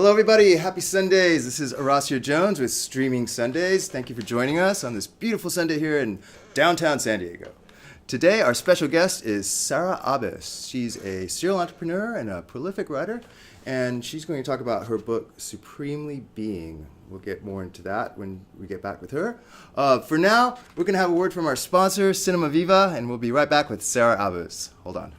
Hello, everybody. Happy Sundays. This is Horacio Jones with Streaming Sundays. Thank you for joining us on this beautiful Sunday here in downtown San Diego. Today, our special guest is Sara Abbas. She's a serial entrepreneur and a prolific writer, and she's going to talk about her book, Supremely Being. We'll get more into that when we get back with her. For now, we're going to have a word from our sponsor, Cinema Viva, and we'll be right back with Sara Abbas. Hold on.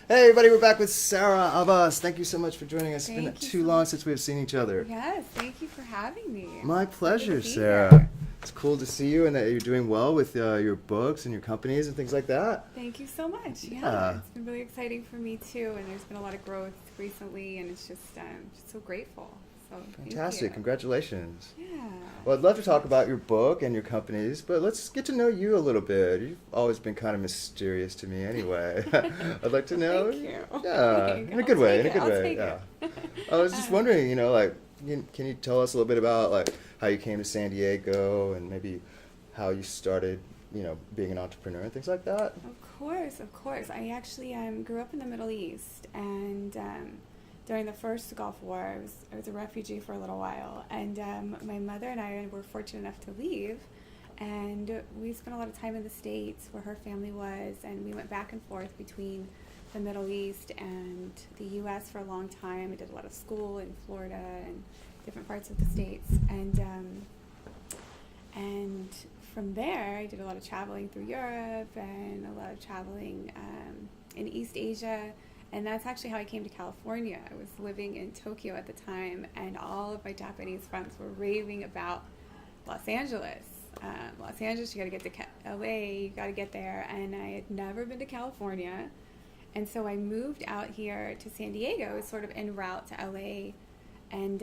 Hey everybody, we're back with Sara Abbas. Thank you so much for joining us. It's been too long since we've seen each other. Yes, thank you for having me. My pleasure, Sarah. Here. It's cool to see you and that you're doing well with your books and your companies and things like that. Thank you so much. Yeah, it's been really exciting for me too, and there's been a lot of growth recently, and it's just so grateful. So fantastic. Congratulations. Yeah. Well, I'd love to talk about your book and your companies, but let's get to know you a little bit. You've always been kind of mysterious to me anyway. I'd like to know. Thank you. Yeah, in a good way. Yeah. I was just wondering, can you tell us a little bit about how you came to San Diego and maybe how you started, being an entrepreneur and things like that? Of course. I actually grew up in the Middle East, and during the first Gulf War, I was a refugee for a little while, and my mother and I were fortunate enough to leave, and we spent a lot of time in the States where her family was, and we went back and forth between the Middle East and the U.S. for a long time. I did a lot of school in Florida and different parts of the States, and from there I did a lot of traveling through Europe and a lot of traveling in East Asia. And that's actually how I came to California. I was living in Tokyo at the time, and all of my Japanese friends were raving about Los Angeles. Los Angeles, you gotta get to LA, you gotta get there. And I had never been to California. And so I moved out here to San Diego, sort of en route to LA. And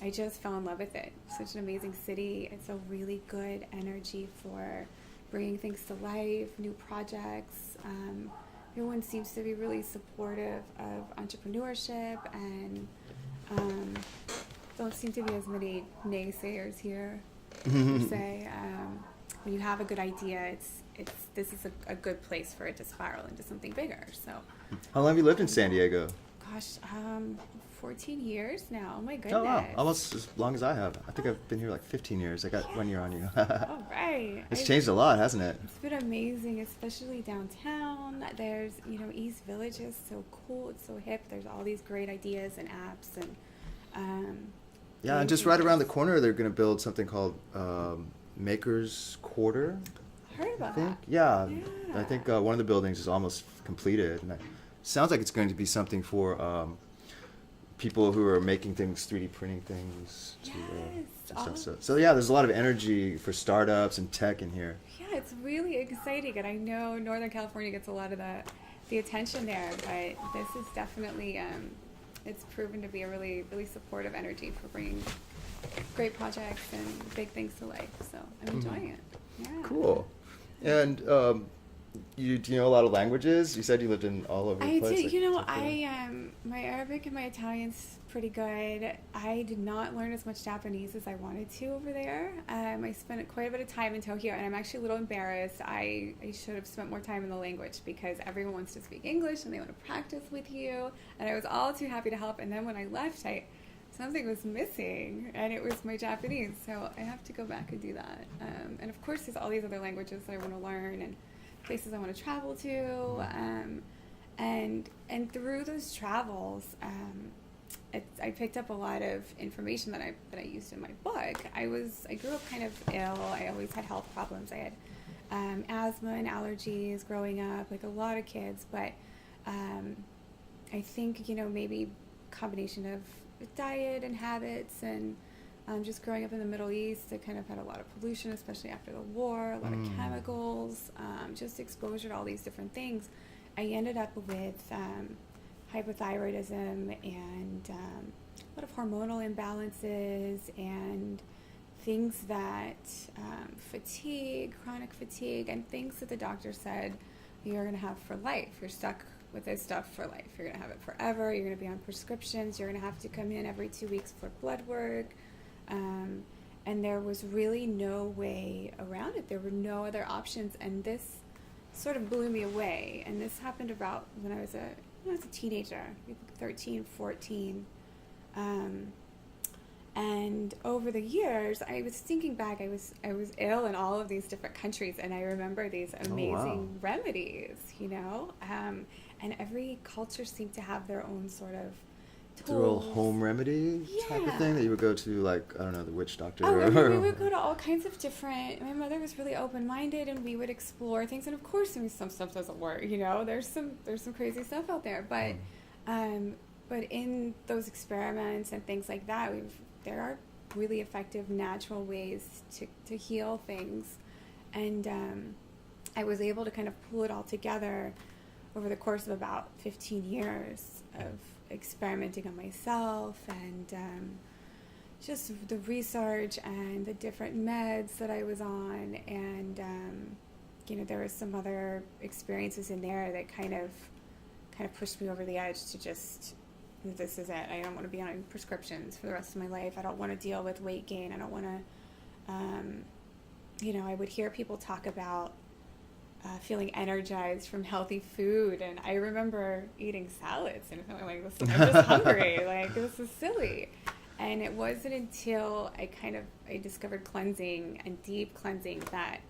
I just fell in love with it. Such an amazing city. It's a really good energy for bringing things to life, new projects. Everyone seems to be really supportive of entrepreneurship, and don't seem to be as many naysayers here, per se. When you have a good idea, this is a good place for it to spiral into something bigger. So, how long have you lived in San Diego? Gosh, 14 years now. Oh my goodness. Oh wow, almost as long as I have. I think I've been here like 15 years. I got 1 year on you. All right. It's changed a lot, hasn't it? It's been amazing, especially downtown. There's, East Village is so cool. It's so hip. There's all these great ideas and apps, and yeah, and just right around the corner, they're going to build something called Maker's Quarter. Heard about that? Yeah. I think one of the buildings is almost completed, and it sounds like it's going to be something for people who are making things, 3D printing things. Yes. So yeah, there's a lot of energy for startups and tech in here. Yeah, it's really exciting, and I know Northern California gets a lot of the attention there, but this is definitely it's proven to be a really, really supportive energy for bringing great projects and big things to life. So I'm enjoying it. Yeah. Cool. And do you know a lot of languages? You said you lived in all over the place. I do. You know, my Arabic and my Italian's pretty good. I did not learn as much Japanese as I wanted to over there. I spent quite a bit of time in Tokyo, and I'm actually a little embarrassed. I should have spent more time in the language because everyone wants to speak English and they want to practice with you. And I was all too happy to help. And then when I left, something was missing, and it was my Japanese. So I have to go back and do that. And of course, there's all these other languages that I want to learn and places I want to travel to. And through those travels, I picked up a lot of information that I used in my book. I grew up kind of ill. I always had health problems. I had asthma and allergies growing up, like a lot of kids. But I think, maybe a combination of diet and habits and just growing up in the Middle East, I kind of had a lot of pollution, especially after the war, a lot of chemicals, just exposure to all these different things. I ended up with hypothyroidism and a lot of hormonal imbalances and things that fatigue, chronic fatigue, and things that the doctor said you're going to have for life. You're stuck with this stuff for life. You're going to have it forever. You're going to be on prescriptions. You're going to have to come in every 2 weeks for blood work. And there was really no way around it. There were no other options. And this sort of blew me away. And this happened about when I was a teenager, 13, 14. And over the years, I was thinking back, I was ill in all of these different countries, and I remember these amazing remedies, and every culture seemed to have their own sort of tools. The real home remedy type of thing that you would go to, like, I don't know, the witch doctor. We would go to all kinds of different. My mother was really open-minded, and we would explore things. And of course, some stuff doesn't work. There's some crazy stuff out there. But in those experiments and things like that, there are really effective natural ways to heal things, and I was able to kind of pull it all together over the course of about 15 years of experimenting on myself and just the research and the different meds that I was on, and there were some other experiences in there that kind of pushed me over the edge to just, this is it. I don't want to be on prescriptions for the rest of my life. I don't want to deal with weight gain. I don't want to, I would hear people talk about feeling energized from healthy food, and I remember eating salads and feeling like, I'm just hungry. Like, this is silly. And it wasn't until I discovered cleansing and deep cleansing that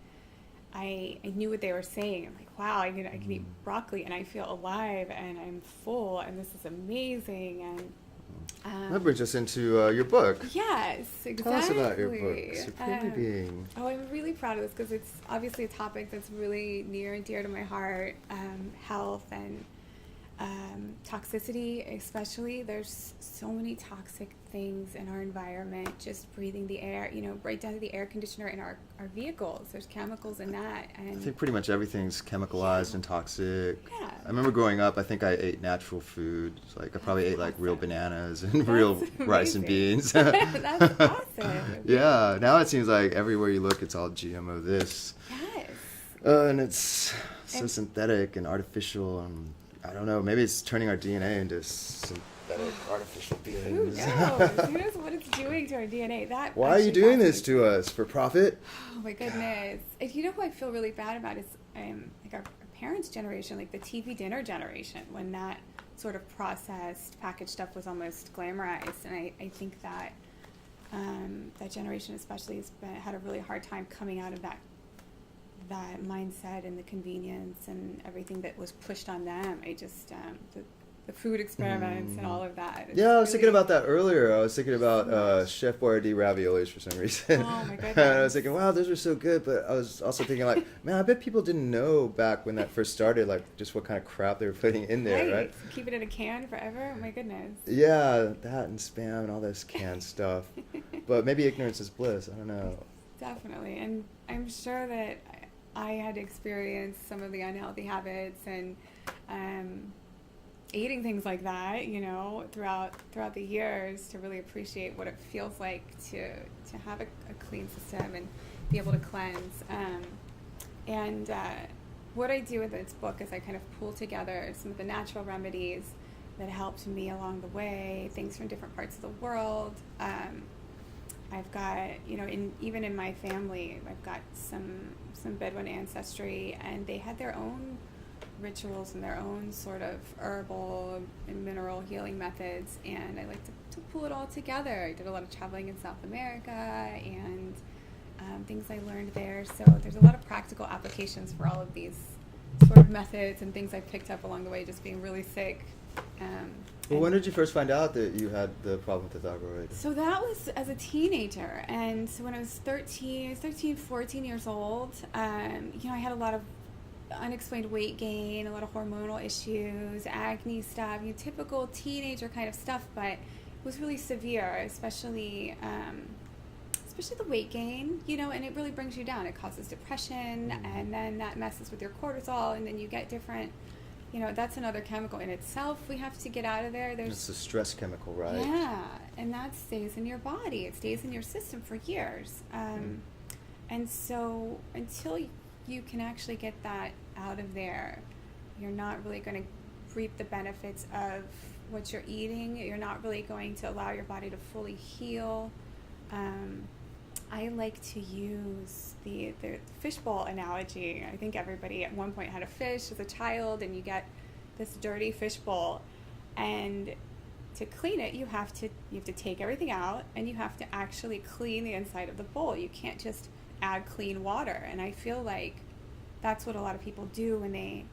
I knew what they were saying. I'm like, wow, I can eat broccoli and I feel alive and I'm full and this is amazing. And that brings us into your book. Yes, exactly. Tell us about your book, Supremely Being. I'm really proud of this because it's obviously a topic that's really near and dear to my heart. Health and toxicity, especially. There's so many toxic things in our environment, just breathing the air, right down to the air conditioner in our vehicles. There's chemicals in that. And I think pretty much everything's chemicalized and toxic. Yeah. I remember growing up, I think I ate natural food. Like I probably ate like real bananas and real rice and beans. That's awesome. Yeah, now it seems like everywhere you look, it's all GMO this. Yes. And it's so synthetic and artificial, and I don't know, maybe it's turning our DNA into synthetic artificial beings. Who knows? Who knows what it's doing to our DNA? Why are you doing this to us? For profit? Oh my goodness. And who I feel really bad about is like our parents' generation, like the TV dinner generation, when that sort of processed packaged stuff was almost glamorized. And I think that that generation especially has had a really hard time coming out of that mindset and the convenience and everything that was pushed on them. I just the food experiments and all of that. It's Yeah, I was really- thinking about that earlier. I was thinking about Chef Boyardee raviolis for some reason. Oh my goodness. And I was thinking, wow, those are so good. But I was also thinking, like, man, I bet people didn't know back when that first started, like, just what kind of crap they were putting in there, right? Keep it in a can forever. Oh my goodness. Yeah, that and Spam and all this canned stuff. But maybe ignorance is bliss. I don't know. Definitely, and I'm sure that I had experienced some of the unhealthy habits and eating things like that, you know, throughout the years to really appreciate what it feels like to have a clean system and be able to cleanse. What I do with this book is I kind of pull together some of the natural remedies that helped me along the way, things from different parts of the world. I've got, you know, even in my family, I've got some Bedouin ancestry, and they had their own rituals and their own sort of herbal and mineral healing methods, and I like to pull it all together. I did a lot of traveling in South America and things I learned there. So there's a lot of practical applications for all of these sort of methods and things I picked up along the way just being really sick. Well, when did you first find out that you had the problem with the thyroid? So that was as a teenager, and so when I was 13, 14 years old, you know, I had a lot of unexplained weight gain, a lot of hormonal issues, acne stuff, you know, typical teenager kind of stuff, but it was really severe, especially the weight gain, you know, and it really brings you down. It causes depression, and then that messes with your cortisol, and then you get different, you know, that's another chemical in itself we have to get out of there. It's a stress chemical, right? Yeah, and that stays in your body. It stays in your system for years. And so until you can actually get that out of there, you're not really going to reap the benefits of what you're eating. You're not really going to allow your body to fully heal. I like to use the fishbowl analogy. I think everybody at one point had a fish as a child, and you get this dirty fishbowl, and to clean it, you have to take everything out, and you have to actually clean the inside of the bowl. You can't just add clean water. And I feel like that's what a lot of people do when they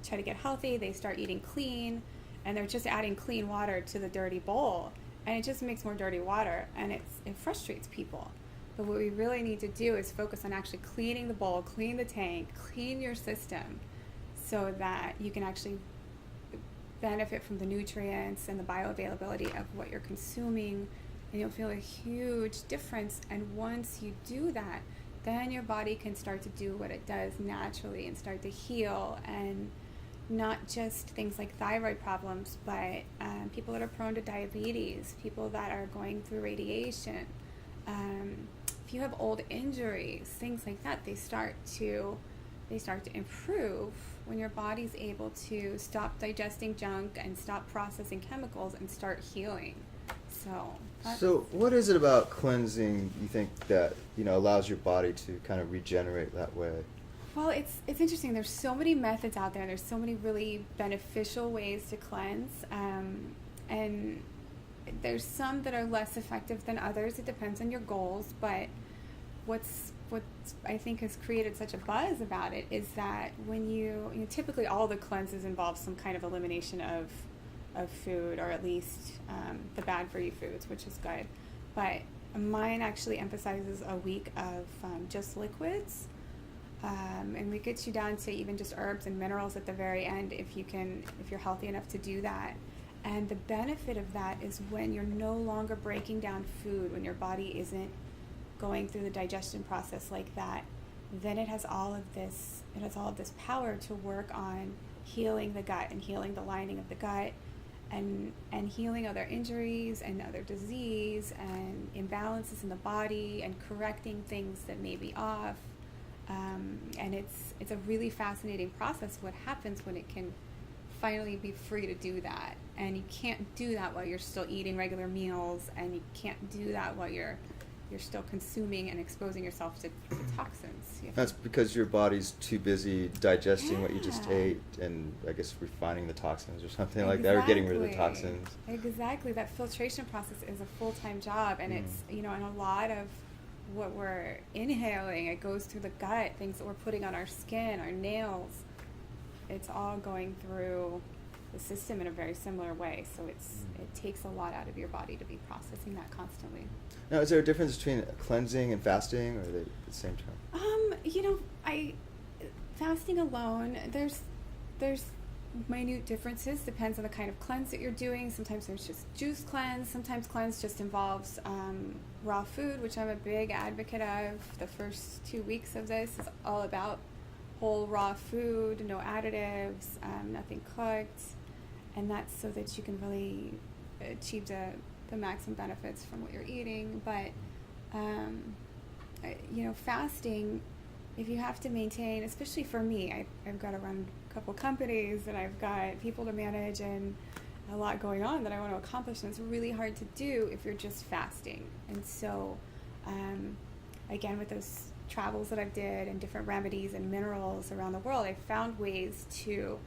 try to get healthy. They start eating clean, and they're just adding clean water to the dirty bowl, and it just makes more dirty water, and it frustrates people. But what we really need to do is focus on actually cleaning the bowl, clean the tank, clean your system, so that you can actually benefit from the nutrients and the bioavailability of what you're consuming, and you'll feel a huge difference. And once you do that, then your body can start to do what it does naturally and start to heal, and not just things like thyroid problems, but people that are prone to diabetes, people that are going through radiation. If you have old injuries, things like that, they start to improve when your body's able to stop digesting junk and stop processing chemicals and start healing. So what is it about cleansing you think that, you know, allows your body to kind of regenerate that way? Well, it's interesting. There's so many methods out there. There's so many really beneficial ways to cleanse, and there's some that are less effective than others. It depends on your goals. But what's I think has created such a buzz about it is that when you know, typically all the cleanses involve some kind of elimination of food, or at least the bad for you foods, which is good. But mine actually emphasizes a week of just liquids. And we get you down to even just herbs and minerals at the very end if you're healthy enough to do that. And the benefit of that is when you're no longer breaking down food, when your body isn't going through the digestion process like that, then it has all of this power to work on healing the gut and healing the lining of the gut, and healing other injuries and other disease and imbalances in the body, and correcting things that may be off. And it's a really fascinating process what happens when it can finally be free to do that. And you can't do that while you're still eating regular meals, and you can't do that while you're still consuming and exposing yourself to toxins. That's because your body's too busy digesting what you just ate, and I guess refining the toxins or something like that, or getting rid of the toxins. Exactly. That filtration process is a full-time job, and it's, you know, and a lot of what we're inhaling, it goes through the gut, things that we're putting on our skin, our nails, it's all going through the system in a very similar way. So it takes a lot out of your body to be processing that constantly. Now, is there a difference between cleansing and fasting, or are they the same term? Fasting alone, there's minute differences, depends on the kind of cleanse that you're doing. Sometimes there's just juice cleanse, sometimes cleanse just involves raw food, which I'm a big advocate of. The first 2 weeks of this is all about whole raw food, no additives, nothing cooked, and that's so that you can really achieve the maximum benefits from what you're eating. But fasting, if you have to maintain, especially for me, I've got to run a couple companies and I've got people to manage and a lot going on that I want to accomplish, and it's really hard to do if you're just fasting. And so again, with those travels that I've did and different remedies and minerals around the world, I've found ways to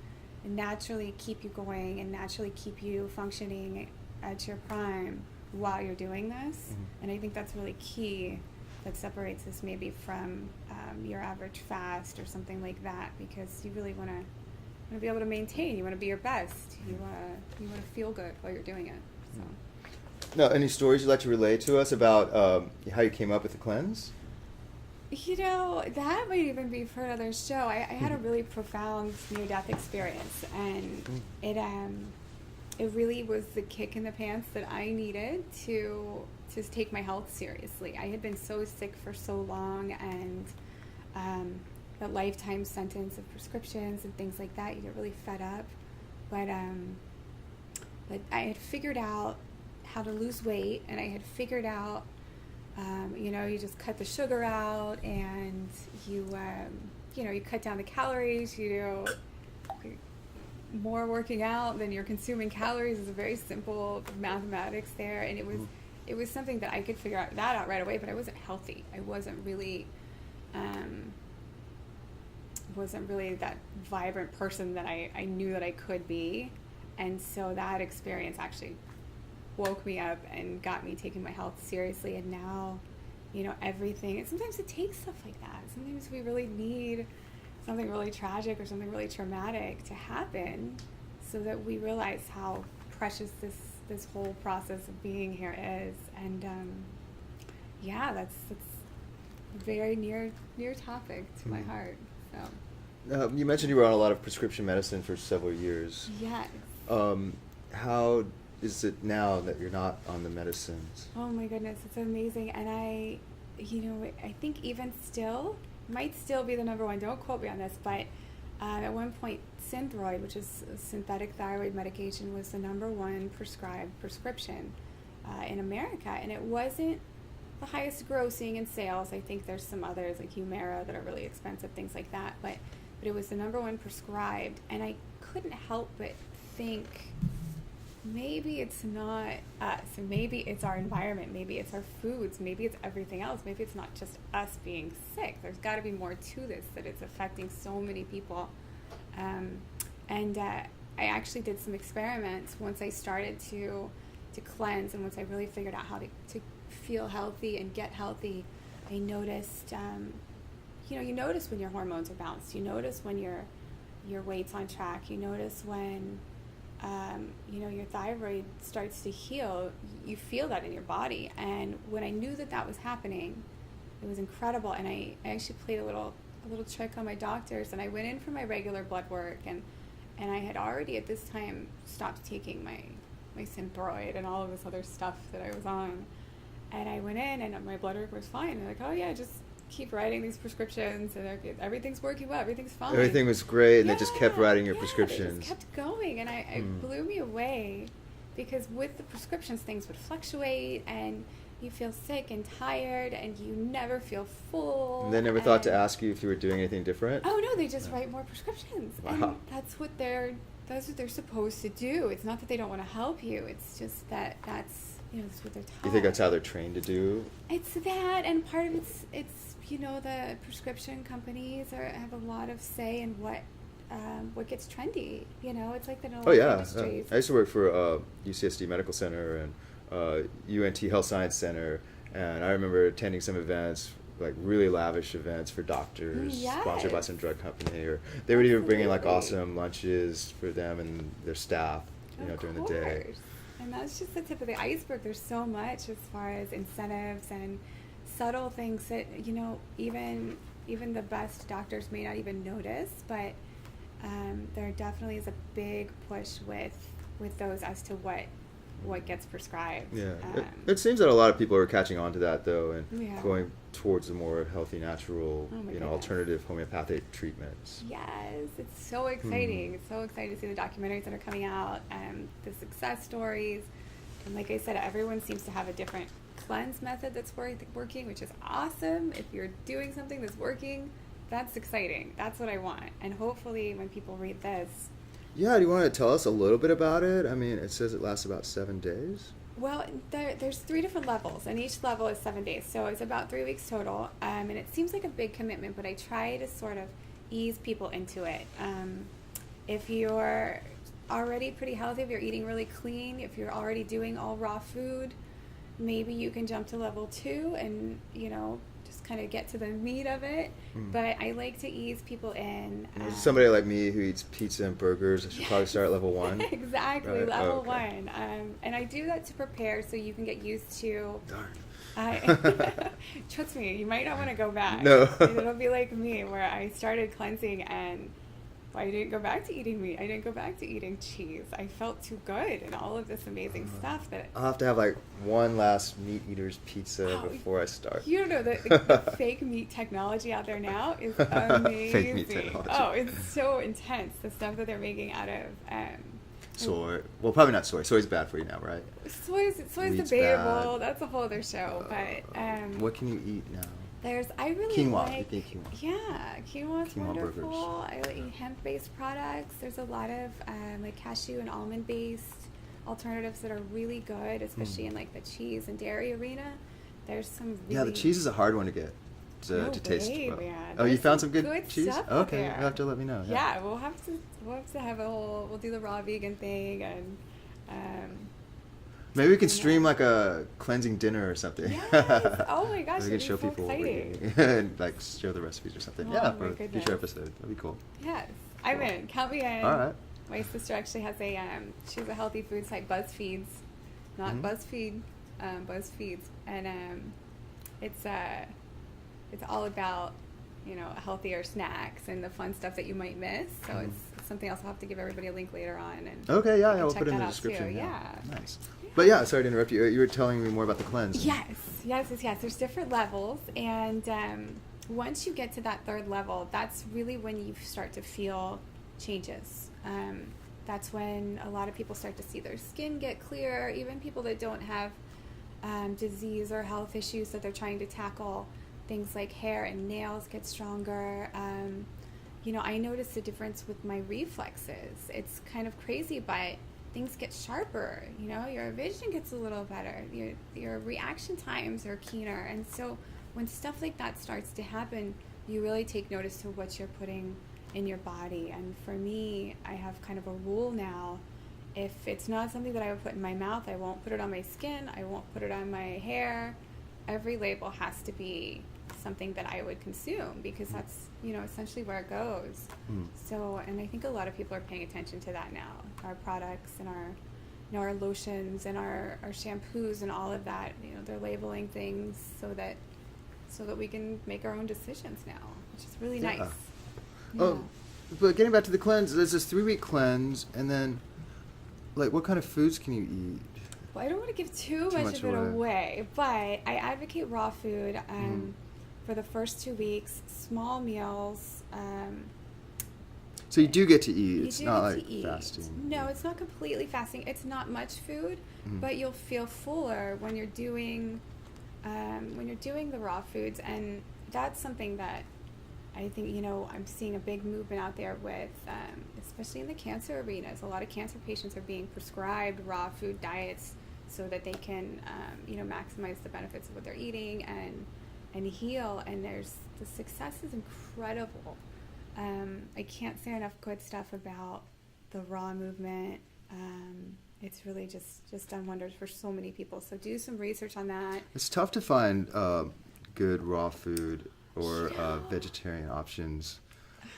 naturally keep you going and naturally keep you functioning at your prime while you're doing this. And I think that's really key, that separates this maybe from your average fast or something like that, because you really want to be able to maintain. You want to be your best. You want to feel good while you're doing it. So. Now, any stories you'd like to relay to us about how you came up with the cleanse? That might even be for another show. I had a really profound near-death experience, and it really was the kick in the pants that I needed to take my health seriously. I had been so sick for so long, and that lifetime sentence of prescriptions and things like that, you get really fed up. But I had figured out how to lose weight, and I had figured out you just cut the sugar out, and you cut down the calories. You do more working out than you're consuming calories. Is a very simple mathematics there, and it was something that I could figure out right away. But I wasn't healthy. I wasn't really that vibrant person that I knew that I could be, and so that experience actually woke me up and got me taking my health seriously. And now, everything, and sometimes it takes stuff like that. Sometimes we really need something really tragic or something really traumatic to happen so that we realize how precious this whole process of being here is. And that's a very near topic to my heart. So you mentioned you were on a lot of prescription medicine for several years. Yes. How is it now that you're not on the medicines? Oh my goodness, it's amazing. And I think even still, might still be the number one, don't quote me on this, but at one point Synthroid, which is a synthetic thyroid medication, was the number one prescribed prescription in America. And it wasn't the highest grossing in sales. I think there's some others like Humira that are really expensive, things like that, but it was the number one prescribed. And I couldn't help but think, maybe it's not us, and maybe it's our environment, maybe it's our foods, maybe it's everything else, maybe it's not just us being sick. There's got to be more to this, that it's affecting so many people. I actually did some experiments once I started to cleanse, and once I really figured out how to feel healthy and get healthy. I noticed, you notice when your hormones are balanced, you notice when your weight's on track, you notice when your thyroid starts to heal. You feel that in your body. And when I knew that was happening, it was incredible. And I actually played a little trick on my doctors, and I went in for my regular blood work, and I had already at this time stopped taking my Synthroid and all of this other stuff that I was on. And I went in, and my blood work was fine. And they're like, oh yeah, just keep writing these prescriptions, and everything's working well, everything's fine. Everything was great, and they just kept writing your prescriptions. They just kept going, and it blew me away, because with the prescriptions, things would fluctuate, and you feel sick and tired, and you never feel full. And they never thought to ask you if you were doing anything different? Oh no, they just write more prescriptions. Wow. And that's what they're supposed to do. It's not that they don't want to help you, it's just that's what they're taught. You think that's how they're trained to do? It's that, and part of it's the prescription companies have a lot of say in what gets trendy. It's like the industries. I used to work for UCSD Medical Center and UNT Health Science Center, and I remember attending some events like really lavish events for doctors, Yes. sponsored by some drug company, or they would even bring in like Absolutely. awesome lunches for them and their staff, during the day. Course. And that's just the tip of the iceberg. There's so much as far as incentives and subtle things that, even the best doctors may not even notice, but there definitely is a big push with those as to what gets prescribed. Yeah, it seems that a lot of people are catching on to that though, and Yeah. going towards the more healthy, natural, Oh my goodness. alternative homeopathic treatments. Yes, it's so exciting. It's so exciting to see the documentaries that are coming out and the success stories. And like I said, everyone seems to have a different cleanse method that's working, which is awesome. If you're doing something that's working, that's exciting. That's what I want. And hopefully when people read this, Yeah, do you want to tell us a little bit about it? I mean, it says it lasts about 7 days. well, there's 3 different levels, and each level is 7 days. So it's about 3 weeks total. And it seems like a big commitment, but I try to sort of ease people into it. If you're already pretty healthy, if you're eating really clean, if you're already doing all raw food, maybe you can jump to level 2 and, just kind of get to the meat of it. But I like to ease people in. Somebody like me who eats pizza and burgers, I should probably start at level 1. Exactly, Right. level Oh, okay. 1. And I do that to prepare so you can get used to. Darn. Trust me, you might not want to go back. No. It'll be like me, where I started cleansing and I didn't go back to eating meat. I didn't go back to eating cheese. I felt too good and all of this amazing stuff that. I'll have to have like one last meat eater's pizza before I start. You don't know the fake meat technology out there now is amazing. Fake meat technology. Oh, it's so intense. The stuff that they're making out of Soy. Well, probably not soy. Soy's bad for you now, right? soy's Wheat's debatable. bad. That's a whole other show. But What can you eat now? I really Quinoa. like. You think quinoa? Yeah, quinoa's Quinoa wonderful. burgers. I like hemp-based products. There's a lot of like cashew and almond-based alternatives that are really good, especially in like the cheese and dairy arena. There's some really Yeah, the cheese is a hard one to get No to taste way, well. man. Oh, you There's found some some good cheese? stuff out Okay, there. you'll have to let me know. Yeah, we'll have to have we'll do the raw vegan thing and Maybe we can stream like a cleansing dinner or something. Yes. Oh my gosh, we can that'd be show so people what we're exciting. eating and like share the recipes or something. Oh Yeah, my for a goodness. future episode. That'd be cool. Yes, I'm Cool. in. Count me in. All right. My sister actually has a she's a healthy food site, BuzzFeeds, not Mhm. BuzzFeed, BuzzFeeds, and it's all about healthier snacks and the fun stuff that you might miss. So it's something else. I'll have to give everybody a link later on. And Okay, yeah, you can we'll check put it in that the out, description. too. Yeah. Nice. But yeah, sorry to interrupt you. You were telling me more about the cleanse. Yes. There's different levels, and once you get to that 3rd level, that's really when you start to feel changes. That's when a lot of people start to see their skin get clearer. Even people that don't have disease or health issues that they're trying to tackle, things like hair and nails get stronger. I noticed a difference with my reflexes. It's kind of crazy, but things get sharper. Your vision gets a little better. Your reaction times are keener. And so when stuff like that starts to happen, you really take notice to what you're putting in your body. And for me, I have kind of a rule now. If it's not something that I would put in my mouth, I won't put it on my skin. I won't put it on my hair. Every label has to be something that I would consume, because that's essentially where it goes. So, and I think a lot of people are paying attention to that now. Our products and our lotions and our shampoos and all of that, they're labeling things so that we can make our own decisions now, which is really Yeah. nice. Oh, but getting back to the cleanse, there's this 3-week cleanse, and then like what kind of foods can you eat? Well, I don't want to give too much much of it away. away, but I advocate raw food for the first 2 weeks, small meals. So you do get to eat. You It's do not get like to eat. fasting. No, it's not completely fasting. It's not much food, but you'll feel fuller when you're doing the raw foods, and that's something that I think I'm seeing a big movement out there with, especially in the cancer arenas. A lot of cancer patients are being prescribed raw food diets so that they can maximize the benefits of what they're eating and heal. And the success is incredible. I can't say enough good stuff about the raw movement. It's really just done wonders for so many people. So do some research on that. It's tough to find good raw food or vegetarian options.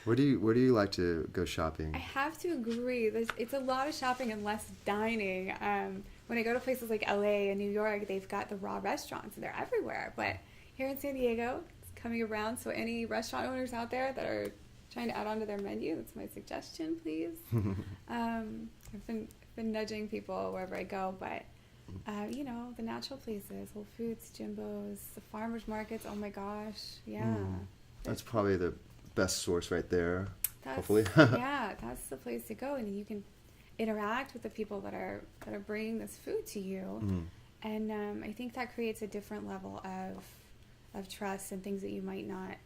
Where do you like to go shopping? I have to agree. It's a lot of shopping and less dining. When I go to places like LA and New York, they've got the raw restaurants and they're everywhere. But here in San Diego, it's coming around. So any restaurant owners out there that are trying to add on to their menu, that's my suggestion, please. I've been nudging people wherever I go, but the natural places, Whole Foods, Jimbo's, the farmers markets. Oh my gosh, yeah. That's probably the best source right there. Hopefully. Yeah, that's the place to go, and you can interact with the people that are bringing this food to you, and I think that creates a different level of trust and things that you might not.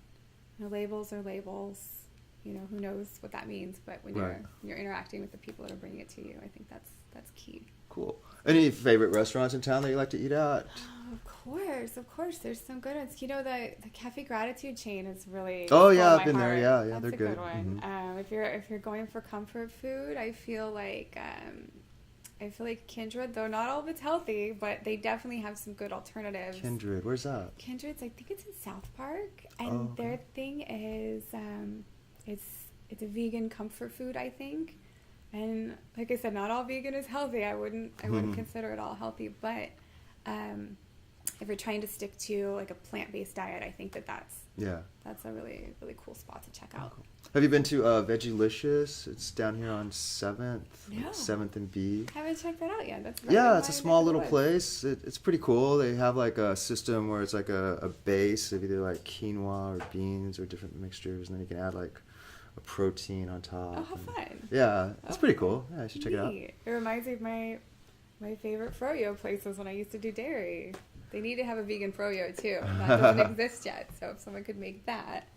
Labels are labels. Who knows what that means, but when you're interacting with the people that are bringing it to you, I think that's key. Cool. Any favorite restaurants in town that you like to eat at? Oh, of course. There's some good ones. The Cafe Gratitude chain is really. Oh yeah, I've been heart. there. Yeah, that's they're a good. One. If you're going for comfort food, I feel like Kindred, though not all of it's healthy, but they definitely have some good alternatives. Kindred, where's that? Kindred's, I think it's in South Park, and their thing is it's a vegan comfort food, I think. And like I said, not all vegan is healthy. I wouldn't consider it all healthy, but if you're trying to stick to like a plant-based diet, I think that's a really, really cool spot to check out. Cool. Have you been to Veggielicious? It's down here on 7th, No. 7th and B. I haven't checked that out yet. It's a small little place. It's pretty cool. They have like a system where it's like a base of either like quinoa or beans or different mixtures, and then you can add like a protein on top. Oh, how fun. Yeah, it's pretty cool. Yeah, you should check it out. It reminds me of my favorite froyo places when I used to do dairy. They need to have a vegan froyo too. That doesn't exist yet. So if someone could make that,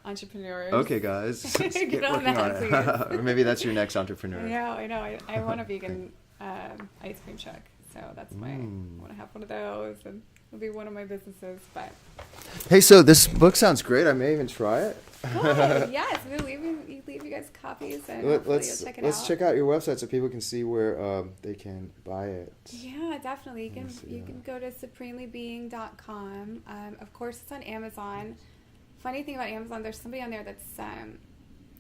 entrepreneurs. Okay, guys. Let's get on working that, on it. Or maybe that's your next entrepreneur. I know. I want a vegan ice cream truck. So that's I want to have one of those, and it'll be one of my businesses. But hey, so this book sounds great. I may even try it. Good. Yes, we'll leave you guys copies, and let's check it out. Let's check out your website so people can see where they can buy it. Yeah, definitely. You can go to supremelybeing.com. Of course, it's on Amazon. Funny thing about Amazon, there's somebody on there that's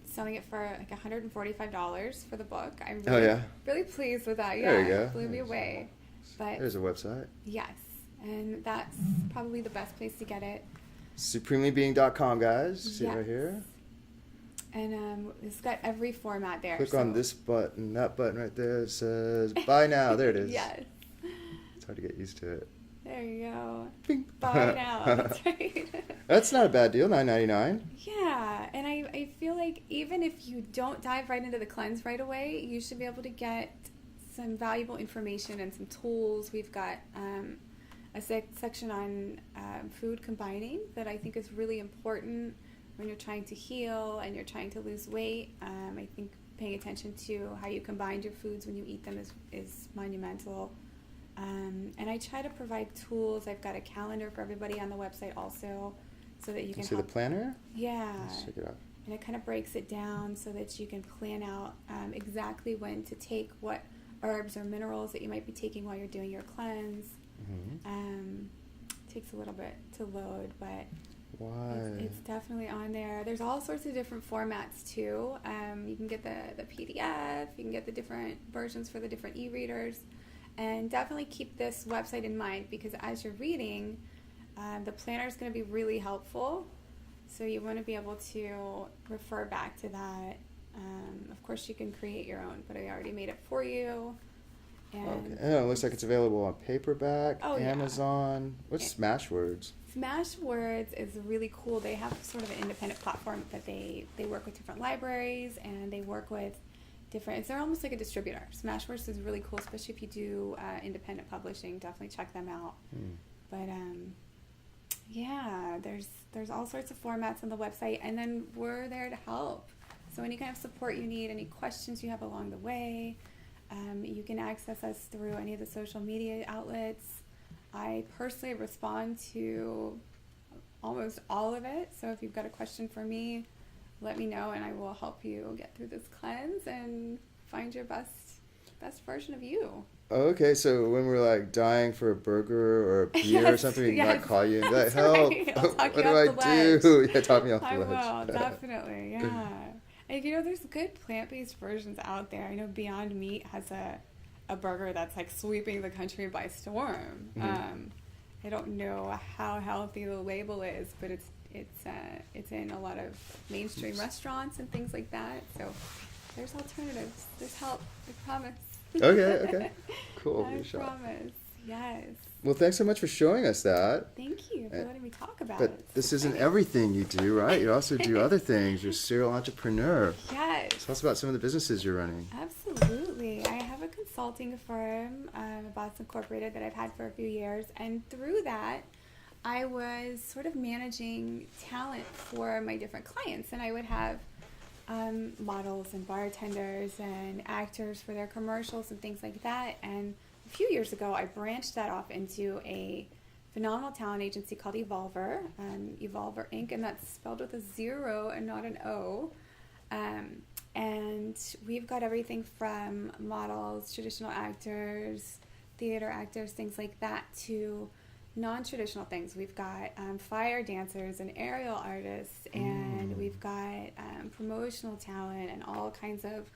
selling it for like $145 for the book. I'm really pleased with that. Yeah, there you go. Blew me away. But there's a website. Yes, and that's probably the best place to get it. Supremelybeing.com, guys. See it right here. And it's got every format there. Click on this button, that button right there. It says buy now. There it is. Yes. It's hard to get used to it. There you go. Bing. Buy now. That's right. That's not a bad deal, $9.99. Yeah, and I feel like even if you don't dive right into the cleanse right away, you should be able to get some valuable information and some tools. We've got a section on food combining that I think is really important when you're trying to heal and you're trying to lose weight. I think paying attention to how you combine your foods when you eat them is monumental. And I try to provide tools. I've got a calendar for everybody on the website also, so that you can see the planner? Yeah. Let's check it out. And it kind of breaks it down so that you can plan out exactly when to take what herbs or minerals that you might be taking while you're doing your cleanse. Takes a little bit to load, but it's definitely on there. There's all sorts of different formats too. You can get the PDF, you can get the different versions for the different e-readers, and definitely keep this website in mind, because as you're reading, the planner is going to be really helpful. So you want to be able to refer back to that. Of course, you can create your own, but I already made it for you. And it looks like it's available on paperback, Amazon. Yeah. What's Smashwords? Smashwords is really cool. They have sort of an independent platform that they work with different libraries, and they work with different. They're almost like a distributor. Smashwords is really cool, especially if you do independent publishing. Definitely check them out. But there's all sorts of formats on the website, and then we're there to help. So any kind of support you need, any questions you have along the way, you can access us through any of the social media outlets. I personally respond to almost all of it. So if you've got a question for me, let me know, and I will help you get through this cleanse and find your best best version of you. Okay, so when we're like dying for a burger or a beer or Yes, something, we yes, might call you and be like, that's help, right. I'll talk what you do off I the ledge. do? Yeah, talk me off the I ledge. will, definitely, yeah. And there's good plant-based versions out there. I know Beyond Meat has a burger that's like sweeping the country by storm. I don't know how healthy the label is, but it's in a lot of mainstream restaurants and things like that. So there's alternatives. There's help. I promise. Okay. Cool. I promise. Yes. Well, thanks so much for showing us that. Thank you for letting me talk about but it. But this isn't everything you do, right? You also do other things. You're a serial entrepreneur. Yes. Tell us about some of the businesses you're running. Absolutely. I have a consulting firm, Boston Incorporated, that I've had for a few years. And through that, I was sort of managing talent for my different clients. And I would have models and bartenders and actors for their commercials and things like that. And a few years ago, I branched that off into a phenomenal talent agency called Evolver, Evolver Inc., and that's spelled with a 0 and not an O. And we've got everything from models, traditional actors, theater actors, things like that, to non-traditional things. We've got fire dancers and aerial artists, and we've got promotional talent and all kinds of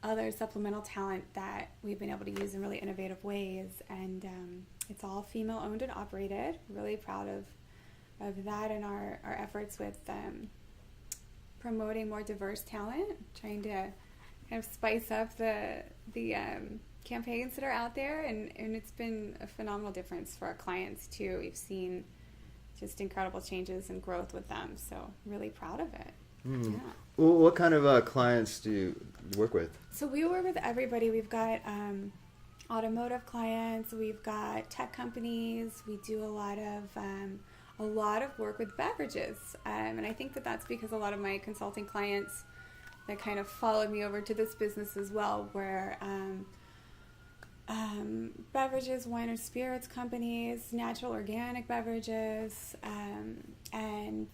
other supplemental talent that we've been able to use in really innovative ways. And it's all female owned and operated. Really proud of that and our efforts with promoting more diverse talent, trying to kind of spice up the campaigns that are out there, and it's been a phenomenal difference for our clients too. We've seen just incredible changes and growth with them, so really proud of it. Yeah. Well, what kind of clients do you work with? So we work with everybody. We've got automotive clients, we've got tech companies, we do a lot of work with beverages, and I think that's because a lot of my consulting clients that kind of followed me over to this business as well, where beverages, wine and spirits companies, natural organic beverages, and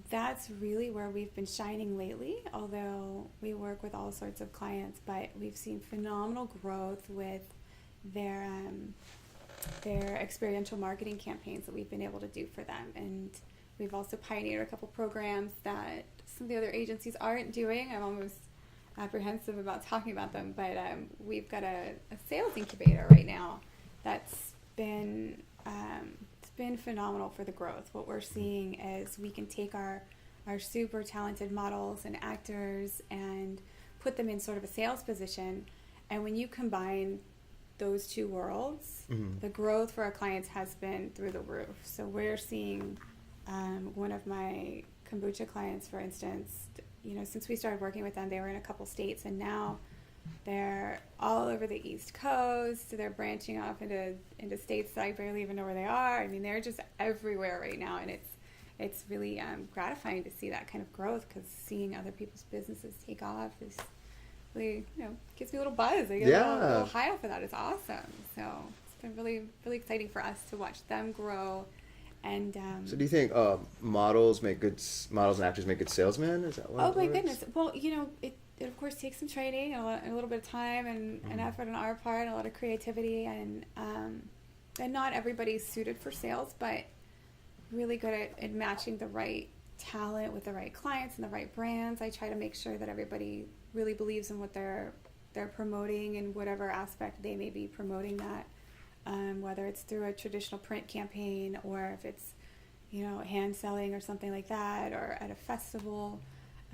that's really where we've been shining lately, although we work with all sorts of clients, but we've seen phenomenal growth with their experiential marketing campaigns that we've been able to do for them. And we've also pioneered a couple programs that some of the other agencies aren't doing. I'm almost apprehensive about talking about them, but we've got a sales incubator right now that's been it's been phenomenal for the growth. What we're seeing is we can take our super talented models and actors and put them in sort of a sales position, and when you combine those two worlds, the growth for our clients has been through the roof. So we're seeing one of my kombucha clients, for instance, since we started working with them, they were in a couple states, and now they're all over the East Coast. They're branching off into states that I barely even know where they are. I mean, they're just everywhere right now, and it's really gratifying to see that kind of growth, because seeing other people's businesses take off is really, gives me a little buzz. I get a little high off of that. It's awesome. So it's been really, really exciting for us to watch them grow. And so do you think models and actors make good salesmen? Is that what? Oh my goodness! Well, it of course takes some training and a little bit of time and effort on our part, and a lot of creativity, and not everybody's suited for sales, but really good at matching the right talent with the right clients and the right brands. I try to make sure that everybody really believes in what they're promoting, in whatever aspect they may be promoting that. Whether it's through a traditional print campaign, or if it's, hand selling or something like that, or at a festival,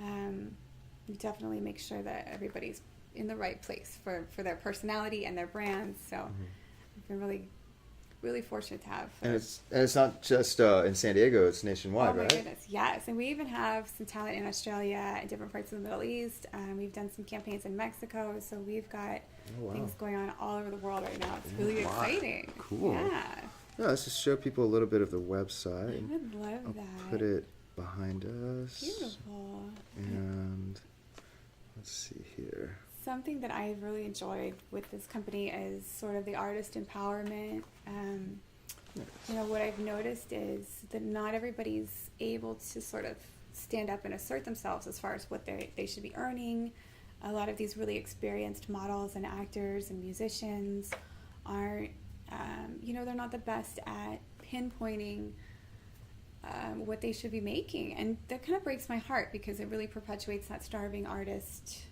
you definitely make sure that everybody's in the right place for their personality and their brands. So I've been really, really fortunate to have. And it's not just in San Diego; it's nationwide, right? Oh my goodness, yes! And we even have some talent in Australia and different parts of the Middle East. We've done some campaigns in Mexico, so we've got things going on all over the world right now. It's really exciting. Cool. Yeah. Let's just show people a little bit of the website. I would love that. Put it behind us. Beautiful. And let's see here. Something that I've really enjoyed with this company is sort of the artist empowerment. What I've noticed is that not everybody's able to sort of stand up and assert themselves as far as what they should be earning, a lot of these really experienced models and actors and musicians aren't, they're not the best at pinpointing what they should be making. And that kind of breaks my heart because it really perpetuates that starving artist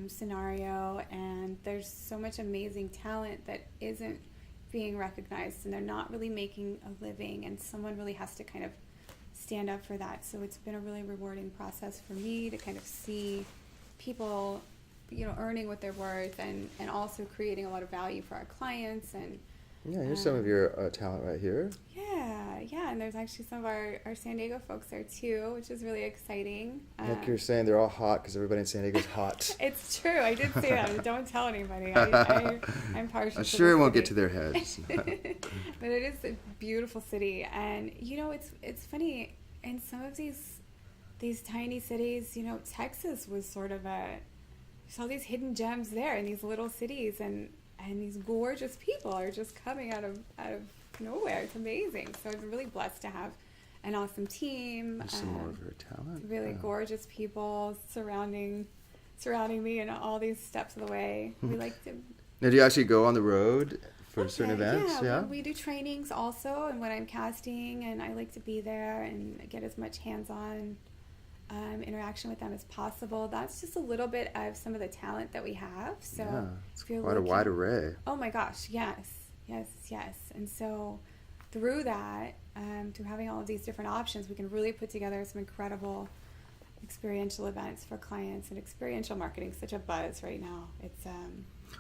scenario. And there's so much amazing talent that isn't being recognized, and they're not really making a living, and someone really has to kind of stand up for that. So it's been a really rewarding process for me to kind of see people, earning what they're worth, and also creating a lot of value for our clients. And yeah, here's some of your talent right here. Yeah, and there's actually some of our San Diego folks there too, which is really exciting. Like you're saying, they're all hot because everybody in San Diego's hot. It's true. I did say that. Don't tell anybody. I'm partial. I'm sure it won't get to their heads. But it is a beautiful city, and it's funny. In some of these tiny cities, Texas was sort of there's all these hidden gems there in these little cities, and these gorgeous people are just coming out of nowhere. It's amazing. So I've been really blessed to have an awesome team. There's some more of her talent. Really gorgeous people surrounding me in all these steps of the way. We like to. Now, do you actually go on the road for certain events? Yeah, we do trainings also, and when I'm casting, and I like to be there and get as much hands-on interaction with them as possible. That's just a little bit of some of the talent that we have. So yeah, it's quite a wide array. Oh my gosh, yes. And so through that, through having all of these different options, we can really put together some incredible experiential events for clients. And experiential marketing is such a buzz right now. It's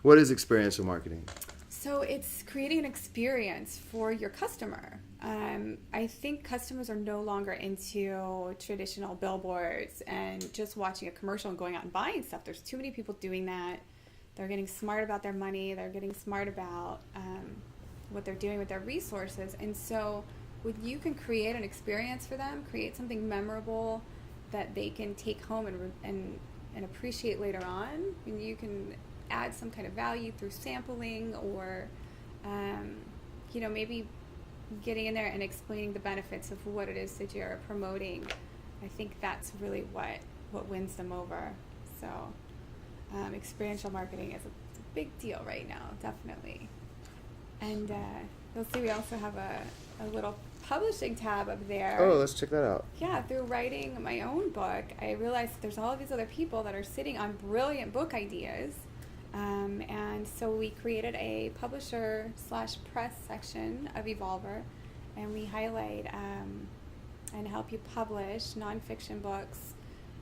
What is experiential marketing? So it's creating an experience for your customer. I think customers are no longer into traditional billboards and just watching a commercial and going out and buying stuff. There's too many people doing that. They're getting smart about their money. They're getting smart about what they're doing with their resources. And so when you can create an experience for them, create something memorable that they can take home and appreciate later on, and you can add some kind of value through sampling or, maybe getting in there and explaining the benefits of what it is that you're promoting. I think that's really what wins them over. So experiential marketing is a big deal right now, definitely. And you'll see we also have a little publishing tab up there. Oh, let's check that out. Yeah, through writing my own book, I realized that there's all of these other people that are sitting on brilliant book ideas. And so we created a publisher/press section of Evolver, and we highlight and help you publish nonfiction books,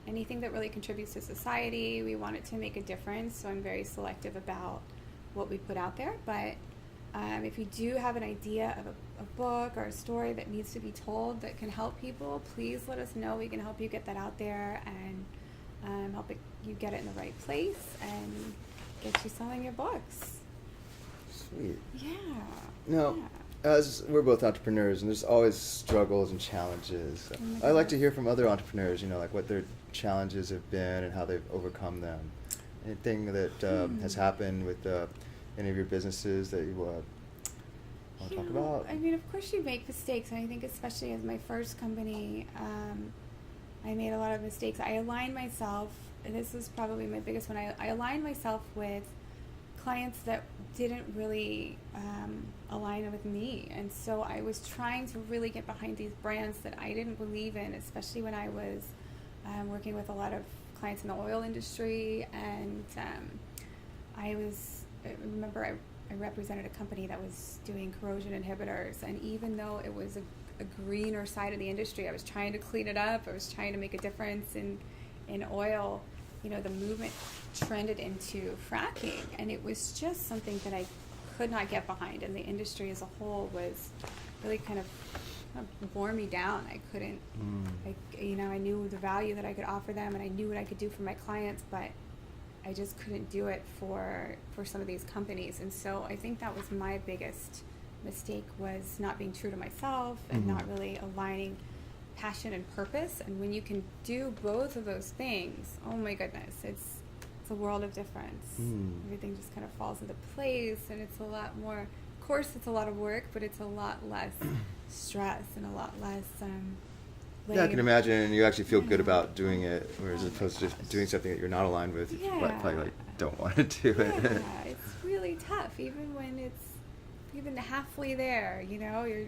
anything that really contributes to society. We want it to make a difference, so I'm very selective about what we put out there. But if you do have an idea of a book or a story that needs to be told that can help people, please let us know. We can help you get that out there and help you get it in the right place and get you selling your books. Sweet. Yeah. Now, as we're both entrepreneurs, and there's always struggles and challenges. I like to hear from other entrepreneurs, like what their challenges have been and how they've overcome them. Anything that has happened with any of your businesses that you want to talk about? I mean, of course you make mistakes, and I think especially as my first company, I made a lot of mistakes. I aligned myself, and this was probably my biggest one, I aligned myself with clients that didn't really align with me. And so I was trying to really get behind these brands that I didn't believe in, especially when I was working with a lot of clients in the oil industry. And I remember I represented a company that was doing corrosion inhibitors, and even though it was a greener side of the industry, I was trying to clean it up, I was trying to make a difference in oil. The movement trended into fracking, and it was just something that I could not get behind, and the industry as a whole was really kind of wore me down. I couldn't, I knew the value that I could offer them, and I knew what I could do for my clients, but I just couldn't do it for some of these companies. And so I think that was my biggest mistake, was not being true to myself and not really aligning passion and purpose. And when you can do both of those things, oh my goodness, it's a world of difference. Everything just kind of falls into place, and it's a lot more, of course it's a lot of work, but it's a lot less stress and a lot less Yeah, I can imagine you actually feel good about doing it, whereas opposed to just doing something that you're not aligned with, you probably like don't want to do it. Yeah, it's really tough, even when it's even halfway there. You know,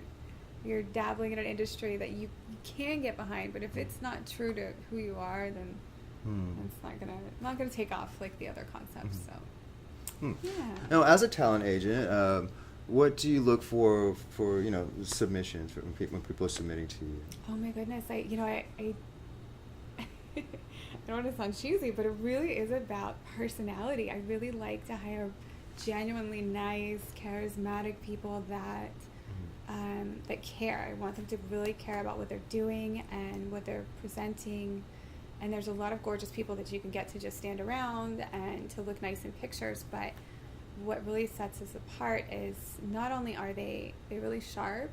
you're dabbling in an industry that you can get behind, but if it's not true to who you are, then it's not gonna take off like the other concepts. So, yeah. Now, as a talent agent, what do you look for submissions when people are submitting to you? Oh my goodness, I I don't want to sound cheesy, but it really is about personality. I really like to hire genuinely nice, charismatic people that that care. I want them to really care about what they're doing and what they're presenting. And there's a lot of gorgeous people that you can get to just stand around and to look nice in pictures, but what really sets us apart is not only are they really sharp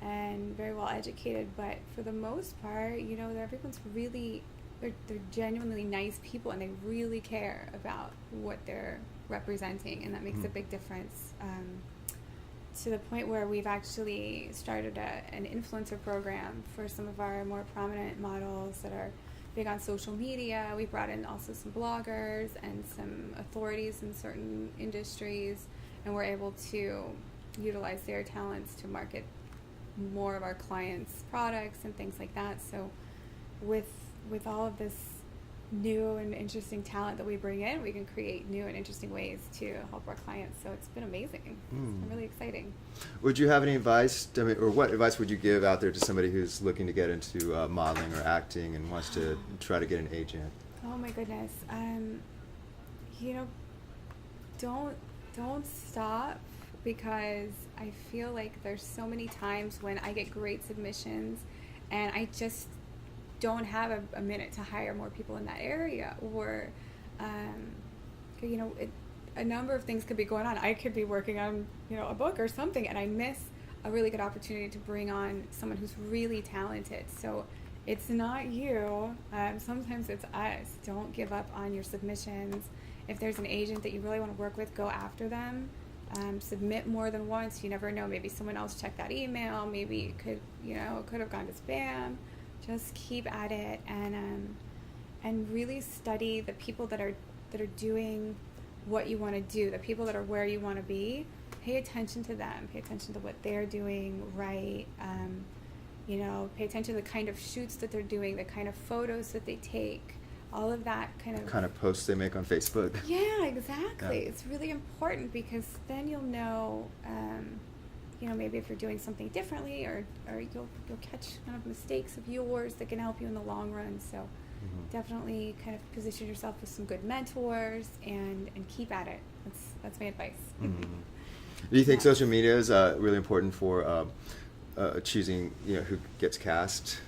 and very well educated, but for the most part, everyone's really, they're genuinely nice people, and they really care about what they're representing, and that makes a big difference, to the point where we've actually started an influencer program for some of our more prominent models that are big on social media. We brought in also some bloggers and some authorities in certain industries, and we're able to utilize their talents to market more of our clients' products and things like that. So with all of this new and interesting talent that we bring in, we can create new and interesting ways to help our clients. So it's been amazing. It's been really exciting. Would you have any advice, or what advice would you give out there to somebody who's looking to get into modeling or acting and wants to try to get an agent? Oh my goodness. Don't stop, because I feel like there's so many times when I get great submissions and I just don't have a minute to hire more people in that area, or a number of things could be going on. I could be working on a book or something, and I miss a really good opportunity to bring on someone who's really talented. So it's not you, sometimes it's us. Don't give up on your submissions. If there's an agent that you really want to work with, go after them. Submit more than once. You never know, maybe someone else checked that email, maybe it could have gone to spam. Just keep at it, and really study the people that are doing what you want to do, the people that are where you want to be. Pay attention to them. Pay attention to what they're doing right. Pay attention to the kind of shoots that they're doing, the kind of photos that they take, all of that kind of posts they make on Facebook. Yeah, exactly. Yeah. It's really important, because then you'll know. Maybe if you're doing something differently, or you'll catch kind of mistakes of yours that can help you in the long run. So definitely kind of position yourself with some good mentors and keep at it. That's my advice. Do you think social media is really important for choosing who gets cast?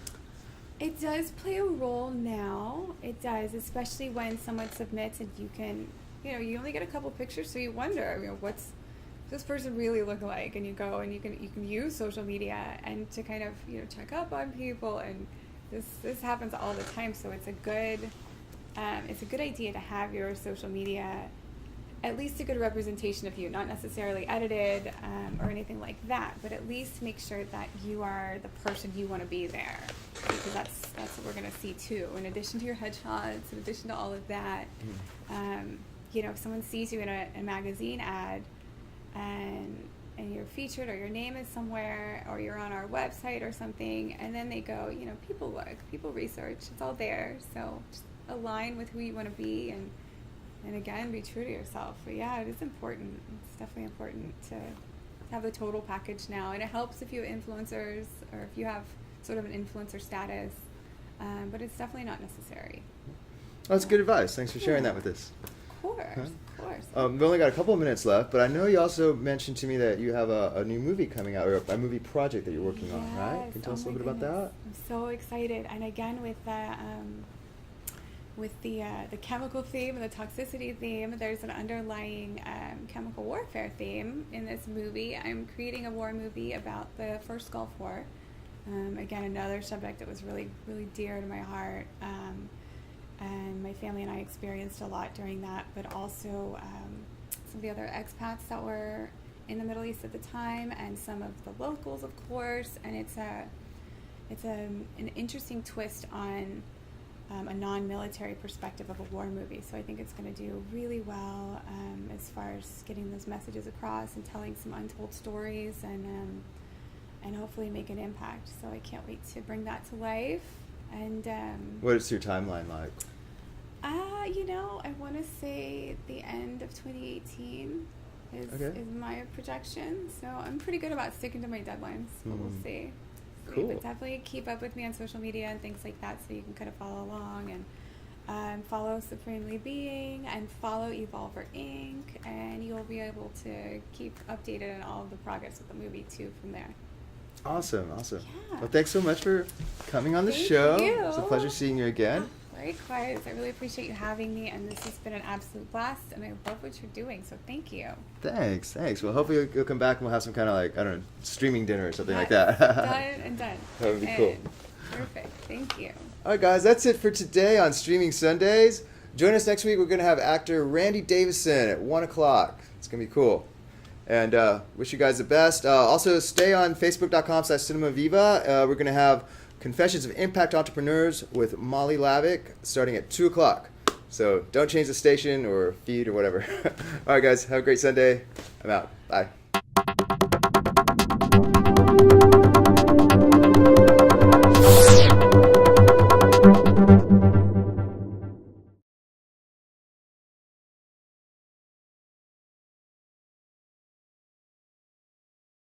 It does play a role now. It does, especially when someone submits and you can, you only get a couple pictures, so you wonder, what's this person really look like, and you go and you can use social media and to kind of check up on people, and this happens all the time. So it's a good idea to have your social media at least a good representation of you, not necessarily edited or anything like that, but at least make sure that you are the person you want to be there, because that's what we're going to see too. In addition to your headshots, in addition to all of that, if someone sees you in a magazine ad, and you're featured, or your name is somewhere, or you're on our website or something, and then they go, people look, people research, it's all there. So just align with who you want to be, and again, be true to yourself. But yeah, it is important. It's definitely important to have the total package now, and it helps if you have influencers, or if you have sort of an influencer status, but it's definitely not necessary. That's good advice. Thanks for sharing that with us. Of course. We've only got a couple of minutes left, but I know you also mentioned to me that you have a new movie coming out, or a movie project that you're working on, right? Can you tell us a little bit about that? I'm so excited, and again with the chemical theme and the toxicity theme, there's an underlying chemical warfare theme in this movie. I'm creating a war movie about the first Gulf War. Again, another subject that was really, really dear to my heart. And my family and I experienced a lot during that, but also some of the other expats that were in the Middle East at the time, and some of the locals, of course. And it's an interesting twist on a non-military perspective of a war movie. So I think it's going to do really well as far as getting those messages across and telling some untold stories and hopefully make an impact. So I can't wait to bring that to life. And what is your timeline like? I want to say the end of 2018 is my projection. So I'm pretty good about sticking to my deadlines. So we'll see. Cool. But definitely keep up with me on social media and things like that so you can kind of follow along and follow Supremely Being and follow Evolver Inc. And you'll be able to keep updated on all of the progress with the movie too from there. Awesome. Yeah. Well, thanks so much for coming on the Thank show. you. It's a pleasure seeing you again. Likewise. I really appreciate you having me, and this has been an absolute blast, and I love what you're doing, so thank you. Thanks. Well, hopefully you'll come back and we'll have some kind of streaming dinner or something like Yes. that. Done and done. That would be cool. Perfect. Thank you. All right, guys, that's it for today on Streaming Sundays. Join us next week. We're going to have actor Randy Davison at 1 o'clock. It's going to be cool. And wish you guys the best. Also, stay on Facebook.com/CinemaViva. We're going to have Confessions of Impact Entrepreneurs with Molly Lavick starting at 2 o'clock. So don't change the station or feed or whatever. All right, guys, have a great Sunday. I'm out. Bye.